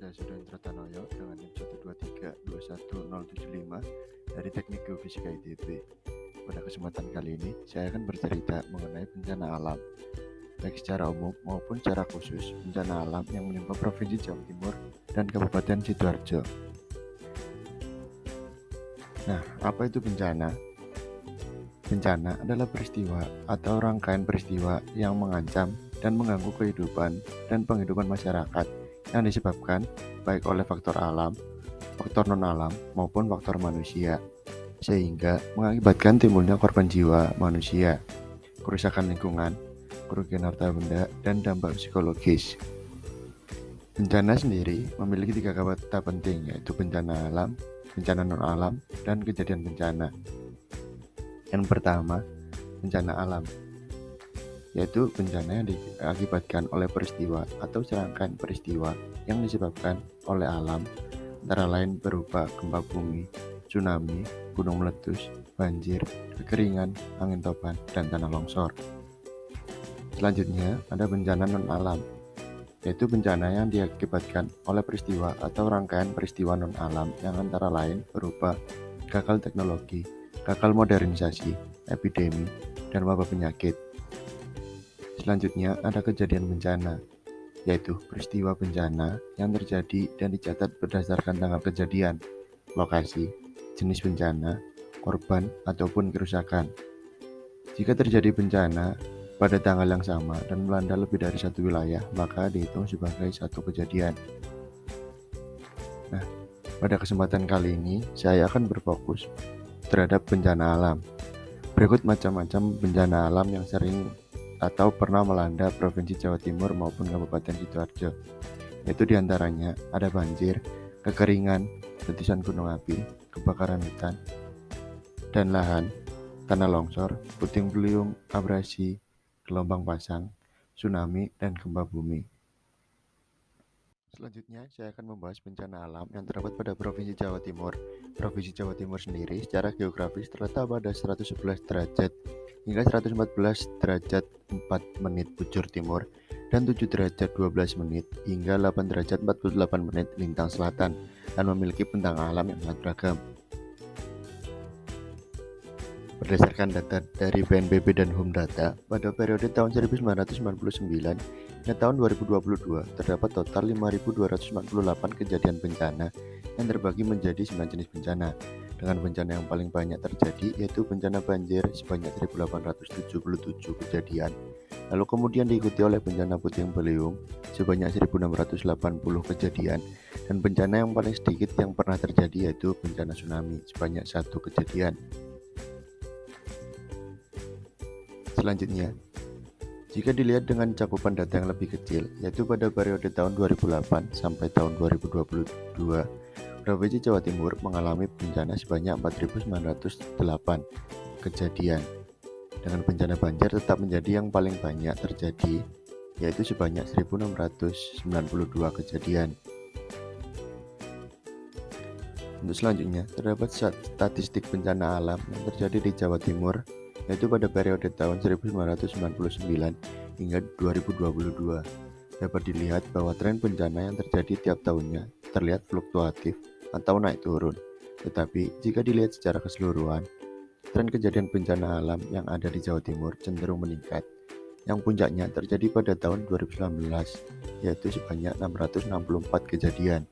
saya Sudendra Tanoyo dengan NIM 123211075 dari Teknik Geofisika ITB. Pada kesempatan kali ini, saya akan bercerita mengenai bencana alam, baik secara umum maupun secara khusus bencana alam yang menimpa Provinsi Jawa Timur dan Kabupaten Sidoarjo. Nah, apa itu bencana? Bencana adalah peristiwa atau rangkaian peristiwa yang mengancam dan mengganggu kehidupan dan penghidupan masyarakat yang disebabkan baik oleh faktor alam, faktor non-alam, maupun faktor manusia, sehingga mengakibatkan timbulnya korban jiwa manusia, kerusakan lingkungan, kerugian harta benda, dan dampak psikologis. Bencana sendiri memiliki 3 kata penting, yaitu bencana alam, bencana non-alam, dan kejadian bencana. Yang pertama, bencana alam, yaitu bencana yang diakibatkan oleh peristiwa atau serangkaian peristiwa yang disebabkan oleh alam, antara lain berupa gempa bumi, tsunami, gunung meletus, banjir, kekeringan, angin topan, dan tanah longsor. Selanjutnya, ada bencana non-alam, yaitu bencana yang diakibatkan oleh peristiwa atau rangkaian peristiwa non-alam yang antara lain berupa gagal teknologi, gagal modernisasi, epidemi, dan wabah penyakit. Selanjutnya ada kejadian bencana, yaitu peristiwa bencana yang terjadi dan dicatat berdasarkan tanggal kejadian, lokasi, jenis bencana, korban, ataupun kerusakan. Jika terjadi bencana pada tanggal yang sama dan melanda lebih dari satu wilayah, maka dihitung sebagai satu kejadian. Nah, pada kesempatan kali ini saya akan berfokus terhadap bencana alam. Berikut macam-macam bencana alam yang sering atau pernah melanda Provinsi Jawa Timur maupun Kabupaten Sidoarjo, yaitu diantaranya ada banjir, kekeringan, letusan gunung api, kebakaran hutan dan lahan, tanah longsor, puting beliung, abrasi, gelombang pasang, tsunami, dan gempa bumi. Selanjutnya, saya akan membahas bencana alam yang terdapat pada Provinsi Jawa Timur. Provinsi Jawa Timur sendiri secara geografis terletak pada 111 derajat hingga 114 derajat 4 menit bujur timur dan 7 derajat 12 menit hingga 8 derajat 48 menit lintang selatan dan memiliki bentang alam yang sangat beragam. Berdasarkan data dari BNPB dan Hum Data, pada periode tahun 1999 hingga tahun 2022 terdapat total 5.248 kejadian bencana yang terbagi menjadi 9 jenis bencana, dengan bencana yang paling banyak terjadi yaitu bencana banjir sebanyak 1.877 kejadian, lalu kemudian diikuti oleh bencana puting beliung sebanyak 1.680 kejadian, dan bencana yang paling sedikit yang pernah terjadi yaitu bencana tsunami sebanyak 1 kejadian. Selanjutnya, jika dilihat dengan cakupan data yang lebih kecil, yaitu pada periode tahun 2008 sampai tahun 2022, Provinsi Jawa Timur mengalami bencana sebanyak 4.908 kejadian, dengan bencana banjir tetap menjadi yang paling banyak terjadi, yaitu sebanyak 1.692 kejadian. Untuk selanjutnya, terdapat statistik bencana alam yang terjadi di Jawa Timur, yaitu pada periode tahun 1999 hingga 2022. Dapat dilihat bahwa tren bencana yang terjadi tiap tahunnya terlihat fluktuatif atau naik turun. Tetapi jika dilihat secara keseluruhan, tren kejadian bencana alam yang ada di Jawa Timur cenderung meningkat, yang puncaknya terjadi pada tahun 2019, yaitu sebanyak 664 kejadian.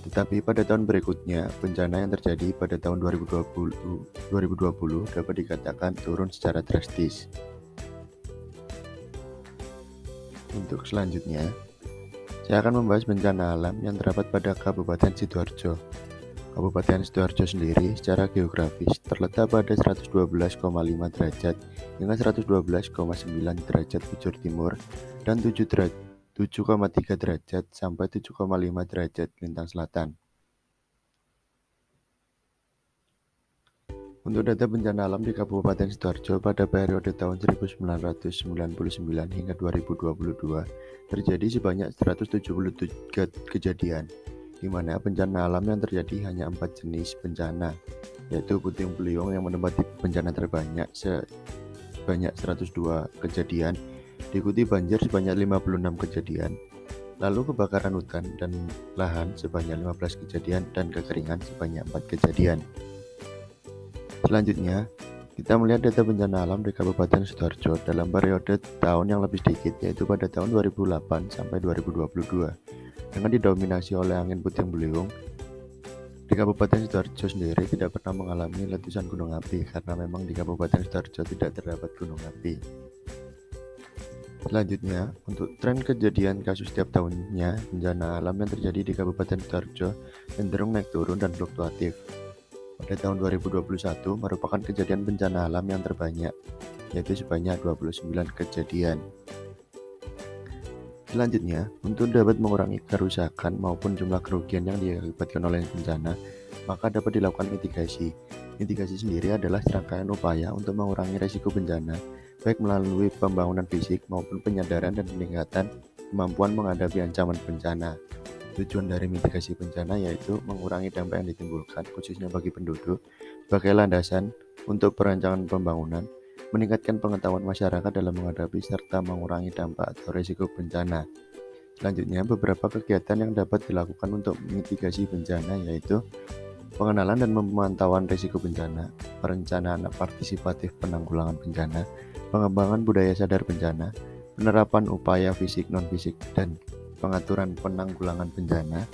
Tetapi pada tahun berikutnya, bencana yang terjadi pada tahun 2020 dapat dikatakan turun secara drastis. Untuk selanjutnya, saya akan membahas bencana alam yang terdapat pada Kabupaten Sidoarjo. Kabupaten Sidoarjo sendiri secara geografis terletak pada 112,5 derajat hingga 112,9 derajat bujur timur dan 7,3 derajat sampai 7,5 derajat lintang selatan. Untuk data bencana alam di Kabupaten Sidoarjo pada periode tahun 1999 hingga 2022 terjadi sebanyak 173 kejadian, di mana bencana alam yang terjadi hanya 4 jenis bencana, yaitu puting beliung yang menempati bencana terbanyak sebanyak 102 kejadian, diikuti banjir sebanyak 56 kejadian, Lalu kebakaran hutan dan lahan sebanyak 15 kejadian dan kekeringan sebanyak 4 kejadian. Selanjutnya, kita melihat data bencana alam di Kabupaten Sidoarjo dalam periode tahun yang lebih sedikit, yaitu pada tahun 2008 sampai 2022. Dengan didominasi oleh angin puting beliung, di Kabupaten Sidoarjo sendiri tidak pernah mengalami letusan gunung api karena memang di Kabupaten Sidoarjo tidak terdapat gunung api. Selanjutnya, untuk tren kejadian kasus setiap tahunnya, bencana alam yang terjadi di Kabupaten Sidoarjo cenderung naik turun dan fluktuatif. Pada tahun 2021 merupakan kejadian bencana alam yang terbanyak, yaitu sebanyak 29 kejadian. Selanjutnya, untuk dapat mengurangi kerusakan maupun jumlah kerugian yang diakibatkan oleh bencana, maka dapat dilakukan mitigasi. Mitigasi sendiri adalah serangkaian upaya untuk mengurangi risiko bencana, baik melalui pembangunan fisik maupun penyadaran dan peningkatan kemampuan menghadapi ancaman bencana. Tujuan dari mitigasi bencana yaitu mengurangi dampak yang ditimbulkan, khususnya bagi penduduk, sebagai landasan untuk perancangan pembangunan, meningkatkan pengetahuan masyarakat dalam menghadapi serta mengurangi dampak atau risiko bencana. Selanjutnya, beberapa kegiatan yang dapat dilakukan untuk mitigasi bencana yaitu pengenalan dan pemantauan risiko bencana, perencanaan partisipatif penanggulangan bencana, pengembangan budaya sadar bencana, penerapan upaya fisik non-fisik dan pengaturan penanggulangan bencana,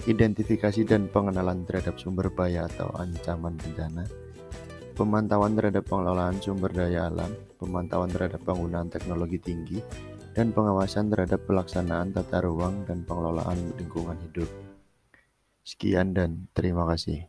identifikasi dan pengenalan terhadap sumber bahaya atau ancaman bencana, pemantauan terhadap pengelolaan sumber daya alam, pemantauan terhadap penggunaan teknologi tinggi, dan pengawasan terhadap pelaksanaan tata ruang dan pengelolaan lingkungan hidup. Sekian dan terima kasih.